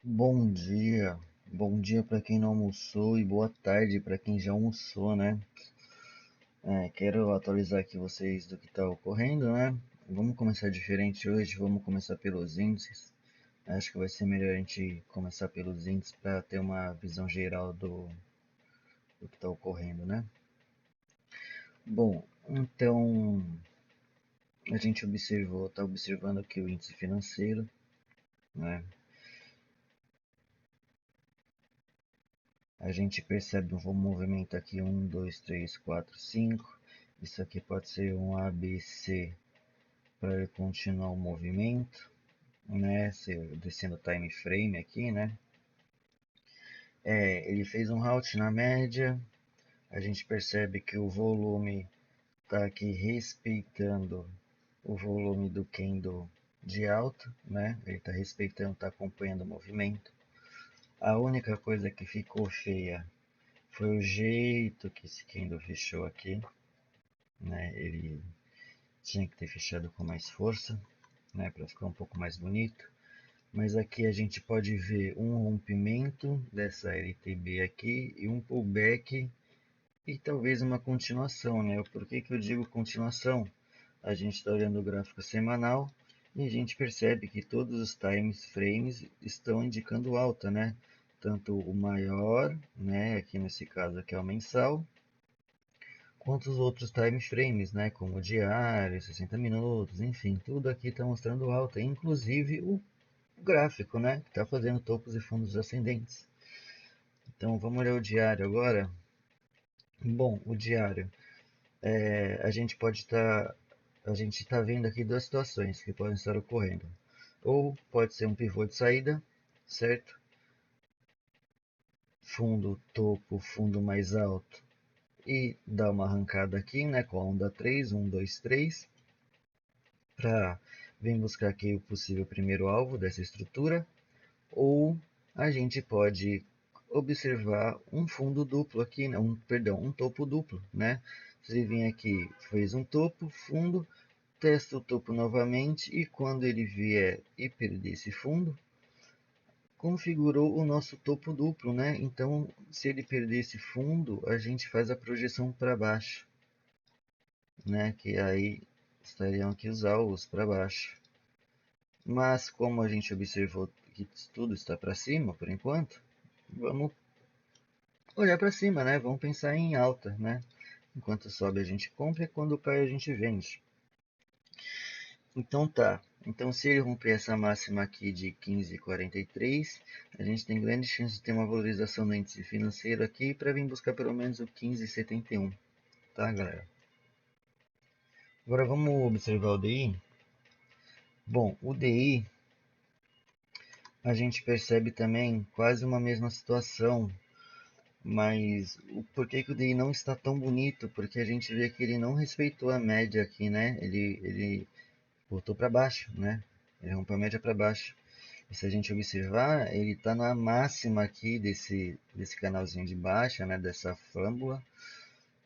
Bom dia para quem não almoçou e boa tarde para quem já almoçou, né? Quero atualizar aqui vocês do que está ocorrendo, né? Vamos começar diferente hoje, vamos começar pelos índices. Acho que vai ser melhor a gente começar pelos índices para ter uma visão geral do que está ocorrendo, né? Bom, então a gente está observando aqui o índice financeiro, né? A gente percebe um movimento aqui, 1, 2, 3, 4, 5. Isso aqui pode ser um ABC para ele continuar o movimento, né? Descendo o time frame aqui, né? Ele fez um halt na média. A gente percebe que o volume está aqui respeitando o volume do candle de alta, né? Ele está respeitando, está acompanhando o movimento. A única coisa que ficou feia foi o jeito que esse candle fechou aqui, né? Ele tinha que ter fechado com mais força, né? Para ficar um pouco mais bonito. Mas aqui a gente pode ver um rompimento dessa LTB aqui e um pullback e talvez uma continuação, né? Por que que eu digo continuação? A gente está olhando o gráfico semanal e a gente percebe que todos os time frames estão indicando alta, né? Tanto o maior, né? Aqui nesse caso aqui é o mensal, quanto os outros time frames, né? Como o diário, 60 minutos, enfim, tudo aqui está mostrando alta, inclusive o gráfico, né? Que está fazendo topos e fundos ascendentes. Então vamos olhar o diário agora. Bom, o diário, a gente pode estar, a gente está vendo aqui duas situações que podem estar ocorrendo. Ou pode ser um pivô de saída, certo? Fundo, topo, fundo mais alto e dá uma arrancada aqui, né? Com a onda 3, 1, 2, 3, para vir buscar aqui o possível primeiro alvo dessa estrutura. Ou a gente pode observar um fundo duplo aqui, né? Um topo duplo, né? Você vem aqui, fez um topo, fundo, testa o topo novamente e quando ele vier e perder esse fundo, configurou o nosso topo duplo, né? Então, se ele perder esse fundo, a gente faz a projeção para baixo, né? Que aí estariam aqui os alvos para baixo. Mas como a gente observou que tudo está para cima por enquanto, vamos olhar para cima, né? Vamos pensar em alta, né? Enquanto sobe a gente compra e quando cai a gente vende. Então tá. Então se ele romper essa máxima aqui de 15,43, a gente tem grande chance de ter uma valorização no índice financeiro aqui para vir buscar pelo menos o 15,71, tá, galera? Agora vamos observar o DI. Bom, o DI a gente percebe também quase uma mesma situação. Mas o porquê que o DI não está tão bonito? Porque a gente vê que ele não respeitou a média aqui, né? Ele voltou para baixo, né? Ele rompeu a média para baixo. E se a gente observar, ele está na máxima aqui desse canalzinho de baixa, né? Dessa flâmula,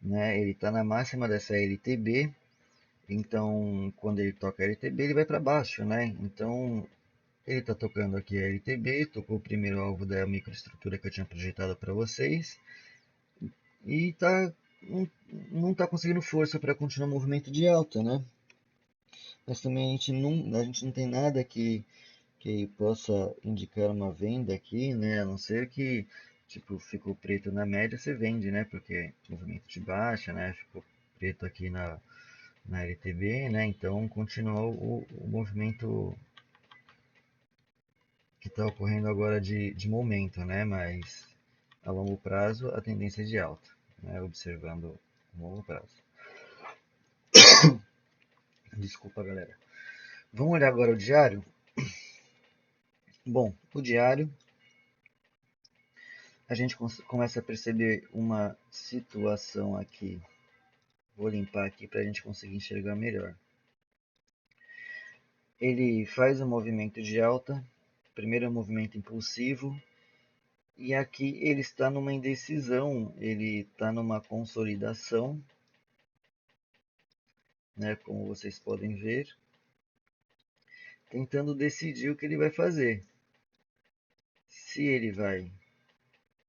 né? Ele está na máxima dessa LTB. Então, quando ele toca a LTB, ele vai para baixo, né? Então, ele está tocando aqui a LTB, tocou o primeiro alvo da microestrutura que eu tinha projetado para vocês. E não está conseguindo força para continuar o movimento de alta, né? Mas também a gente não tem nada que possa indicar uma venda aqui, né? A não ser que, tipo, ficou preto na média, você vende, né? Porque movimento de baixa, né? Ficou preto aqui na LTB, né? Então continuou o movimento que está ocorrendo agora de momento, né? Mas a longo prazo a tendência é de alta, né? Observando o longo prazo. Desculpa, galera. Vamos olhar agora o diário? Bom, o diário, a gente começa a perceber uma situação aqui. Vou limpar aqui para a gente conseguir enxergar melhor. Ele faz um movimento de alta, primeiro movimento impulsivo, e aqui ele está numa indecisão, ele está numa consolidação, né, como vocês podem ver, tentando decidir o que ele vai fazer. se ele vai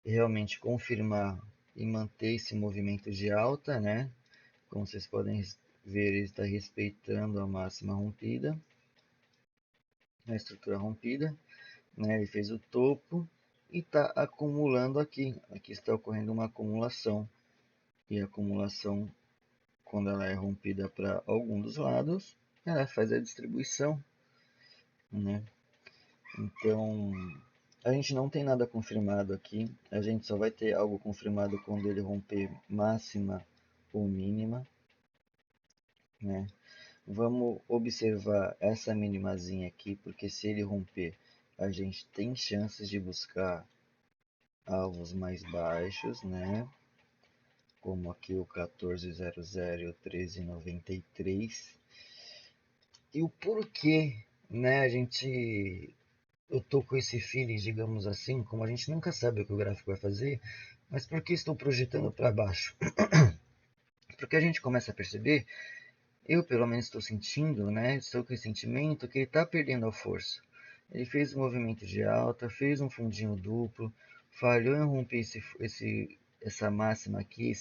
realmente confirmar e manter esse movimento de alta, né? Como vocês podem ver, ele está respeitando a máxima rompida, a estrutura rompida, né? Ele fez o topo e está acumulando aqui. Aqui está ocorrendo uma acumulação. E a acumulação, quando ela é rompida para algum dos lados, ela faz a distribuição, né? Então, a gente não tem nada confirmado aqui. A gente só vai ter algo confirmado quando ele romper máxima ou mínima, né? Vamos observar essa minimazinha aqui, porque se ele romper, a gente tem chances de buscar alvos mais baixos, né? Como aqui o 1400 e o 1393. E o porquê, né? Eu tô com esse feeling, digamos assim, como a gente nunca sabe o que o gráfico vai fazer, mas por que estou projetando para baixo? Porque a gente começa a perceber, eu pelo menos estou sentindo, né? Estou com esse sentimento que ele está perdendo a força. Ele fez um movimento de alta, fez um fundinho duplo, falhou em romper essa máxima aqui,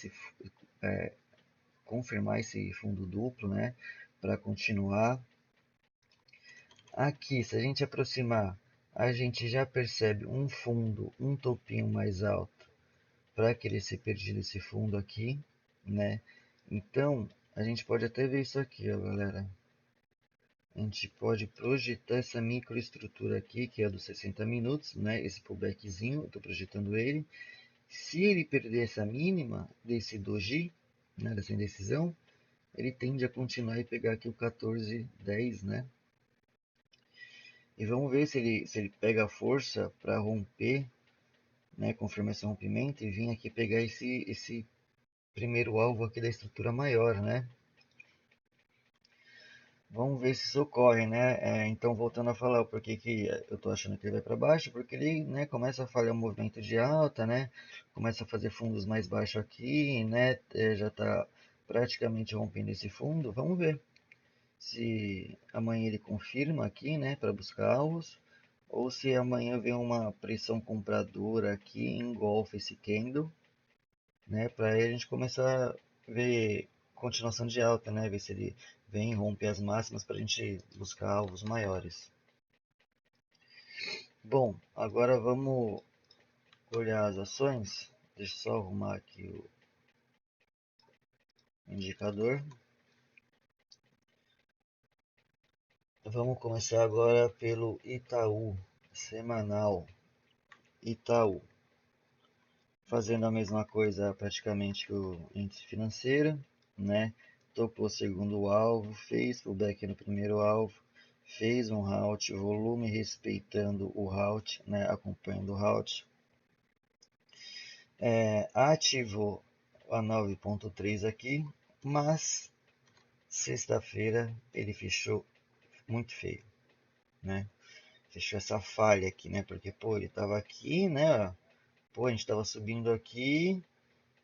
confirmar esse fundo duplo, né? Para continuar. Aqui, se a gente aproximar, a gente já percebe um fundo, um topinho mais alto para querer ser perdido esse fundo aqui, né? Então, a gente pode até ver isso aqui, ó, galera. A gente pode projetar essa microestrutura aqui, que é dos 60 minutos, né? Esse pullbackzinho, eu estou projetando ele. Se ele perder essa mínima desse doji, né, dessa indecisão, ele tende a continuar e pegar aqui o 14,10, né? E vamos ver se ele pega a força para romper, né, confirmar esse rompimento e vir aqui pegar esse primeiro alvo aqui da estrutura maior, né? Vamos ver se isso ocorre, né? Então, voltando a falar o porquê que eu estou achando que ele vai para baixo, porque ele, né, começa a falhar o movimento de alta, né? Começa a fazer fundos mais baixos aqui, né? Já está praticamente rompendo esse fundo. Vamos ver se amanhã ele confirma aqui, né, para buscar alvos, ou se amanhã vem uma pressão compradora aqui e engolfa esse candle, né, para aí a gente começar a ver continuação de alta, né, ver se ele vem romper as máximas para a gente buscar alvos maiores. Bom, agora vamos olhar as ações. Deixa eu só arrumar aqui o indicador. Vamos começar agora pelo Itaú, semanal. Itaú, fazendo a mesma coisa praticamente que o índice financeiro, né? Topou o segundo alvo, fez pullback no primeiro alvo, fez um halt, volume respeitando o halt, né? Acompanhando o halt. Ativou a 9.3 aqui, mas sexta-feira ele fechou muito feio, né? Fechou essa falha aqui, né? Porque, pô, ele tava aqui, né? Pô, a gente tava subindo aqui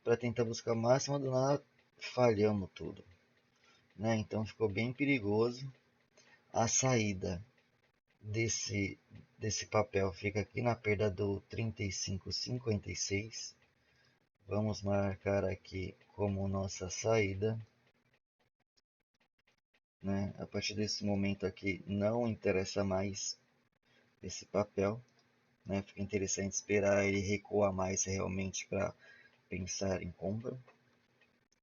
para tentar buscar a máxima, do nada falhamos tudo, né? Então ficou bem perigoso. A saída desse papel fica aqui na perda do 35,56. Vamos marcar aqui como nossa saída, né? A partir desse momento aqui não interessa mais esse papel, né? Fica interessante esperar ele recuar mais realmente para pensar em compra.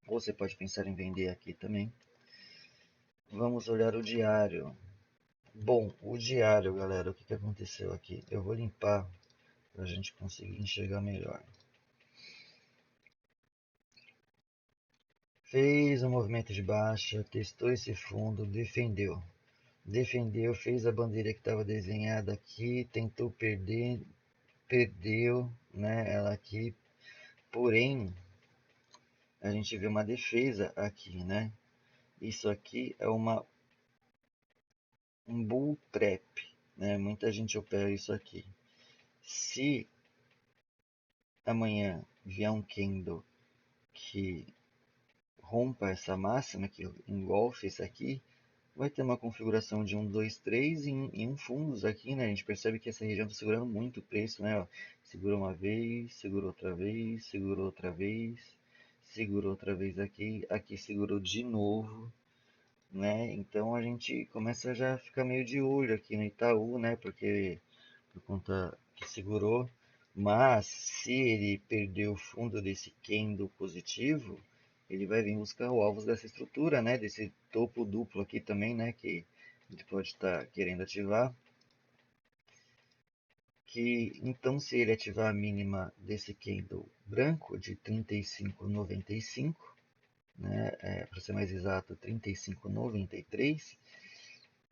Ou você pode pensar em vender aqui também. Vamos olhar o diário. Bom, o diário, galera, o que aconteceu aqui? Eu vou limpar para a gente conseguir enxergar melhor. Fez um movimento de baixa, testou esse fundo, defendeu. Defendeu, fez a bandeira que estava desenhada aqui, tentou perder, perdeu, né, ela aqui. Porém, a gente vê uma defesa aqui, né? Isso aqui é um bull trap, né? Muita gente opera isso aqui. Se amanhã vier um candle que rompa essa máxima, que engolfe isso aqui, vai ter uma configuração de 1, 2, 3 em um fundos aqui, né? A gente percebe que essa região está segurando muito o preço, né? Ó, segura uma vez, segura outra vez, segurou outra vez, segurou outra vez aqui, aqui segurou de novo, né? Então a gente começa já a ficar meio de olho aqui no Itaú, né? Porque por conta que segurou, mas se ele perder o fundo desse candle positivo, ele vai vir buscar o alvo dessa estrutura, né? Desse topo duplo aqui também, né? Que a gente pode estar querendo ativar. Que então, se ele ativar a mínima desse candle branco de 35,95, né? Para ser mais exato, 35,93,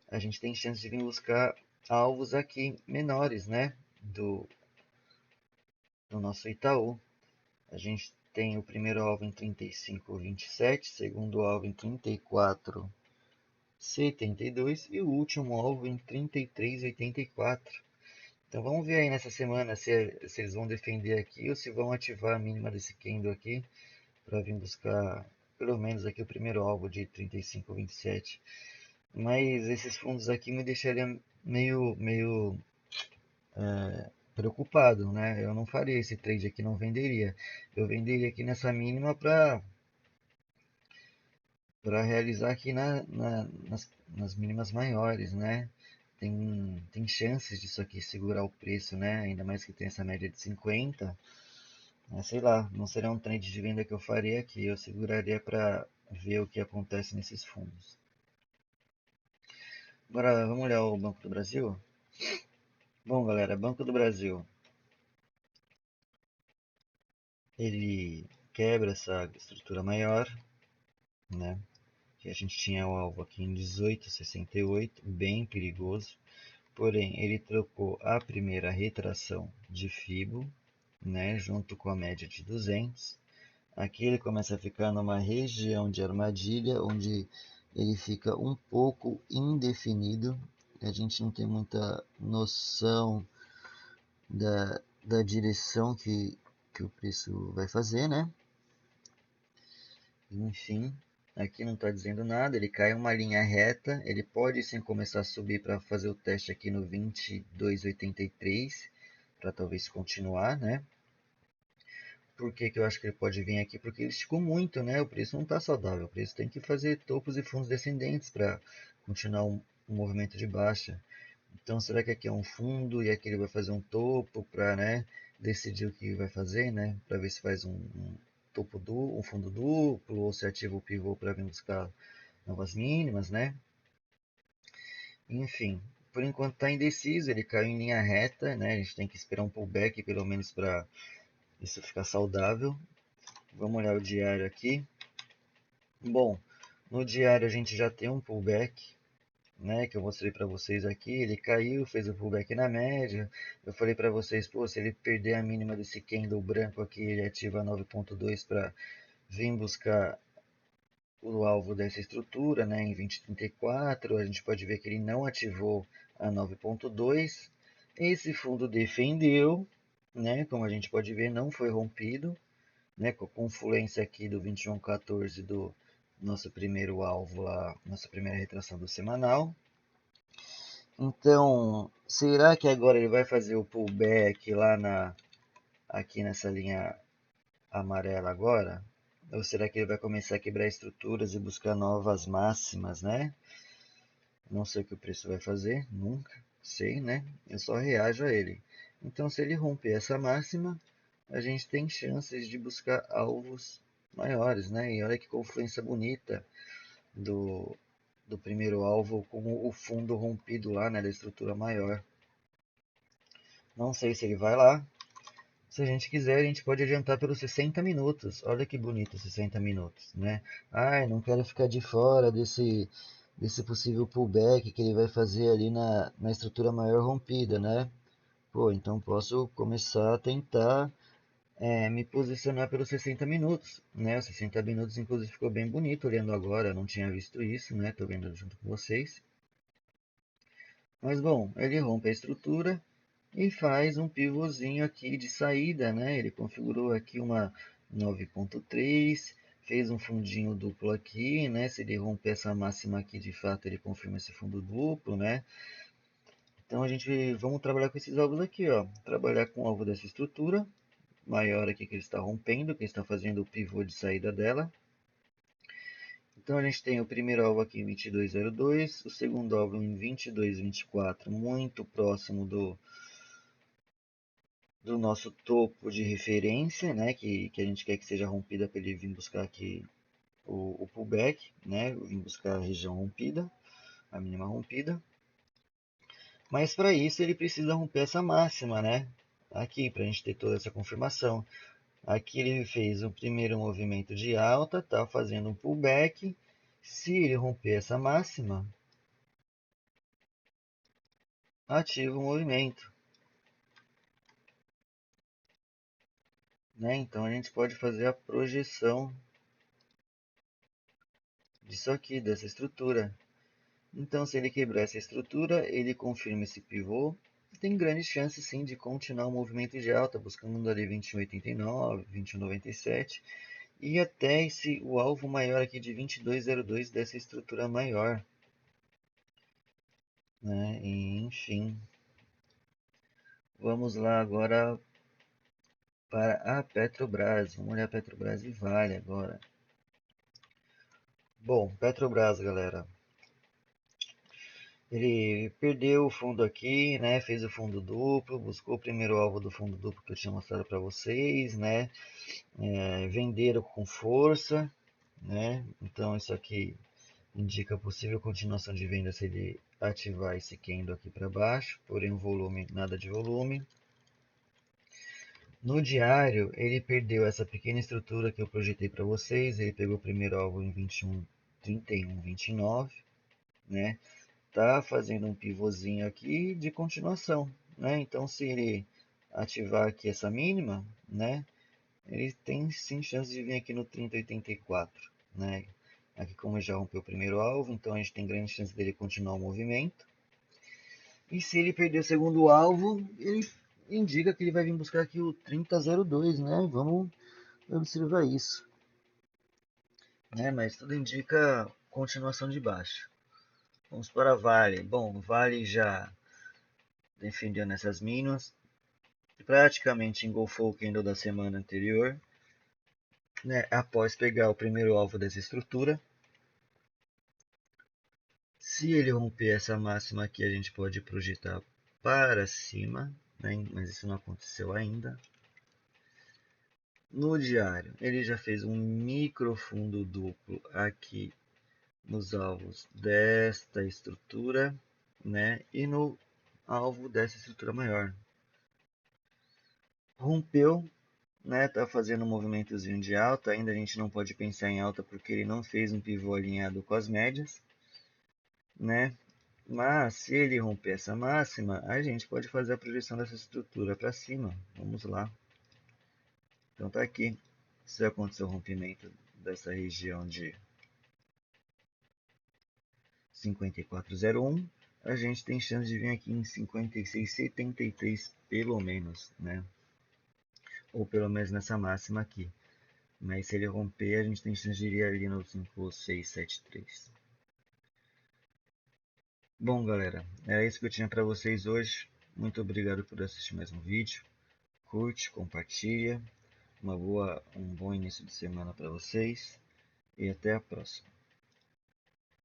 a gente tem chance de vir buscar alvos aqui menores, né? Do nosso Itaú. A gente tem o primeiro alvo em 35,27, segundo alvo em 34,72 e o último alvo em 33,84. Então vamos ver aí nessa semana se eles vão defender aqui ou se vão ativar a mínima desse candle aqui para vir buscar pelo menos aqui o primeiro alvo de 35,27. Mas esses fundos aqui me deixariam meio preocupado, né? Eu não faria esse trade aqui, não venderia. Eu venderia aqui nessa mínima para realizar aqui nas mínimas maiores, né? Tem chances disso aqui segurar o preço, né? Ainda mais que tem essa média de 50. Mas sei lá, não seria um trade de venda que eu faria aqui. Eu seguraria para ver o que acontece nesses fundos. Agora vamos olhar o Banco do Brasil. Bom, galera, Banco do Brasil, ele quebra essa estrutura maior, né? Que a gente tinha o alvo aqui em 18,68, bem perigoso. Porém, ele trocou a primeira retração de Fibo, né, junto com a média de 200. Aqui ele começa a ficar numa região de armadilha, onde ele fica um pouco indefinido. A gente não tem muita noção da direção que o preço vai fazer, né? Enfim, aqui não está dizendo nada, ele cai uma linha reta, ele pode sim começar a subir para fazer o teste aqui no 22,83, para talvez continuar, né? Por que que eu acho que ele pode vir aqui? Porque ele esticou muito, né? O preço não está saudável, o preço tem que fazer topos e fundos descendentes para continuar um movimento de baixa. Então, será que aqui é um fundo e aqui ele vai fazer um topo para, né, decidir o que vai fazer, né? Para ver se faz um fundo duplo ou se ativa o pivô para vir buscar novas mínimas, né? Enfim, por enquanto está indeciso, ele caiu em linha reta, né? A gente tem que esperar um pullback pelo menos para isso ficar saudável. Vamos olhar o diário aqui. Bom, no diário a gente já tem um pullback, né, que eu mostrei para vocês aqui, ele caiu, fez o pullback na média. Eu falei para vocês, pô, se ele perder a mínima desse candle branco aqui, ele ativa 9.2 para vir buscar o alvo dessa estrutura, né, em 2034. A gente pode ver que ele não ativou a 9.2. Esse fundo defendeu, né, como a gente pode ver, não foi rompido, né, com a confluência aqui do 21.14 do nosso primeiro alvo lá, nossa primeira retração do semanal. Então, será que agora ele vai fazer o pullback aqui nessa linha amarela agora? Ou será que ele vai começar a quebrar estruturas e buscar novas máximas, né? Não sei o que o preço vai fazer, nunca sei, né? Eu só reajo a ele. Então, se ele romper essa máxima, a gente tem chances de buscar alvos maiores, né? E olha que confluência bonita do, do primeiro alvo com o fundo rompido lá, né, da estrutura maior. Não sei se ele vai lá. Se a gente quiser, a gente pode adiantar pelos 60 minutos. Olha que bonito 60 minutos, né? Ai, não quero ficar de fora desse possível pullback que ele vai fazer ali na estrutura maior rompida, né? Pô, então posso começar a tentar me posicionar pelos 60 minutos, né? Os 60 minutos, inclusive, ficou bem bonito olhando agora. Eu não tinha visto isso, né? Tô vendo junto com vocês. Mas bom, ele rompe a estrutura e faz um pivôzinho aqui de saída, né? Ele configurou aqui uma 9.3, fez um fundinho duplo aqui, né? Se ele romper essa máxima aqui, de fato, ele confirma esse fundo duplo, né? Então vamos trabalhar com esses alvos aqui, ó. Trabalhar com o alvo dessa estrutura maior aqui que ele está rompendo, que ele está fazendo o pivô de saída dela. Então a gente tem o primeiro alvo aqui em 22,02, o segundo alvo em 22,24, muito próximo do nosso topo de referência, né, que a gente quer que seja rompida para ele vir buscar aqui o pullback, né, vir buscar a região rompida, a mínima rompida. Mas para isso ele precisa romper essa máxima, né, aqui, para a gente ter toda essa confirmação. Aqui ele fez o primeiro movimento de alta, está fazendo um pullback. Se ele romper essa máxima, ativa o movimento. Né? Então a gente pode fazer a projeção disso aqui, dessa estrutura. Então se ele quebrar essa estrutura, ele confirma esse pivô. Tem grande chance sim de continuar o movimento de alta, buscando ali 21,89, 21,97 e até o alvo maior aqui de 22,02 dessa estrutura maior. Né? E, enfim, vamos lá agora para a Petrobras. Vamos olhar a Petrobras e Vale agora. Bom, Petrobras, galera. Ele perdeu o fundo aqui, né? Fez o fundo duplo, buscou o primeiro alvo do fundo duplo que eu tinha mostrado para vocês, né? Venderam com força, né? Então isso aqui indica possível continuação de venda se ele ativar esse candle aqui para baixo, porém o volume, nada de volume. No diário, ele perdeu essa pequena estrutura que eu projetei para vocês. Ele pegou o primeiro alvo em 21,31, 29, né? Tá fazendo um pivôzinho aqui de continuação, né? Então, se ele ativar aqui essa mínima, né? Ele tem sim chance de vir aqui no 30,84, né? Aqui como já rompeu o primeiro alvo, então a gente tem grande chance dele continuar o movimento. E se ele perder o segundo alvo, ele indica que ele vai vir buscar aqui o 30,02, né? Vamos observar isso. Né? Mas tudo indica continuação de baixa. Vamos para Vale. Bom, Vale já defendeu nessas mínimas. Praticamente engolfou o candle da semana anterior. Né? Após pegar o primeiro alvo dessa estrutura. Se ele romper essa máxima aqui, a gente pode projetar para cima. Né? Mas isso não aconteceu ainda. No diário, ele já fez um micro fundo duplo aqui nos alvos desta estrutura, né? E no alvo dessa estrutura maior. Rompeu, né? Tá fazendo um movimentozinho de alta, ainda a gente não pode pensar em alta porque ele não fez um pivô alinhado com as médias, né? Mas se ele romper essa máxima, a gente pode fazer a projeção dessa estrutura para cima. Vamos lá. Então tá aqui. Se acontecer o rompimento dessa região de 54,01, a gente tem chance de vir aqui em 56,73 pelo menos, né? Ou pelo menos nessa máxima aqui. Mas se ele romper, a gente tem chance de ir ali no 5673. Bom, galera, era isso que eu tinha para vocês hoje. Muito obrigado por assistir mais um vídeo. Curte, compartilha. Um bom início de semana para vocês e até a próxima.